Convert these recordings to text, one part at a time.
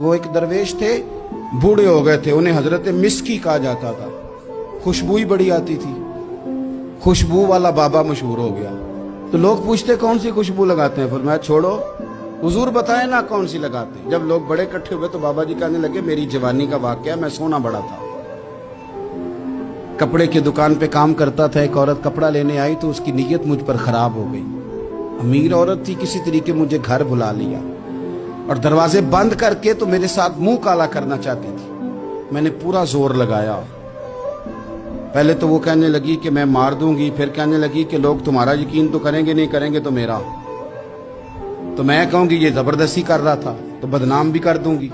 वो एक दरवेश थे, बूढ़े हो गए थे, उन्हें हजरत मिस्की कहा जाता था। खुशबू ही बड़ी आती थी, खुशबू वाला बाबा मशहूर हो गया। तो लोग पूछते कौन सी खुशबू लगाते हैं, फरमाया छोड़ो, हुजूर बताए ना कौन सी लगाते हैं। जब लोग बड़े इकट्ठे हुए तो बाबा जी कहने लगे मेरी जवानी का वाकया, मैं सोना बड़ा था, कपड़े की दुकान पे काम करता था। एक औरत कपड़ा लेने आई तो उसकी नीयत मुझ पर खराब हो गई। अमीर औरत थी, किसी तरीके मुझे घर बुला लिया और दरवाजे बंद करके तो मेरे साथ मुंह काला करना चाहती थी। मैंने पूरा जोर लगाया। पहले तो वो कहने लगी कि मैं मार दूंगी, फिर कहने लगी कि लोग तुम्हारा यकीन तो करेंगे, नहीं करेंगे तो मेरा। तो मैं कहूंगी ये जबरदस्ती कर रहा था तो बदनाम भी कर दूंगी।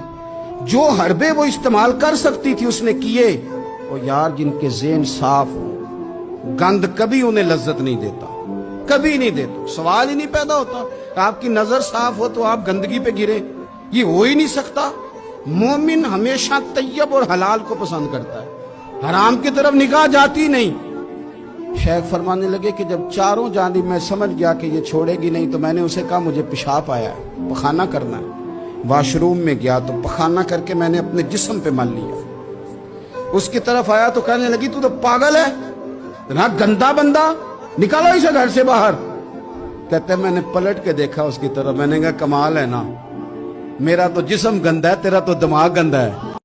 जो हरबे वो इस्तेमाल कर सकती थी उसने किए। और यार जिनके ज़हन साफ हो, गंद कभी उन्हें लज्जत नहीं देता, कभी नहीं देता, सवाल ही नहीं पैदा होता। आपकी नजर साफ हो तो आप गंदगी पे गिरे, ये हो ही नहीं सकता। मोमिन हमेशा तैयब और हलाल को पसंद करता है, हराम की तरफ निगाह जाती नहीं। शेख फरमाने लगे कि जब चारों जानिब मैं समझ गया कि ये छोड़ेगी नहीं तो मैंने उसे कहा मुझे पेशाब आया है, पखाना करना है। वॉशरूम में गया तो पखाना करके मैंने अपने जिस्म पे मल लिया। उसकी तरफ आया तो कहने लगी तू तो पागल है ना, गंदा बंदा, निकालो इसे घर से बाहर। कहते मैंने पलट के देखा उसकी तरफ, मैंने कहा कमाल है ना, मेरा तो जिस्म गंदा है, तेरा तो दिमाग गंदा है।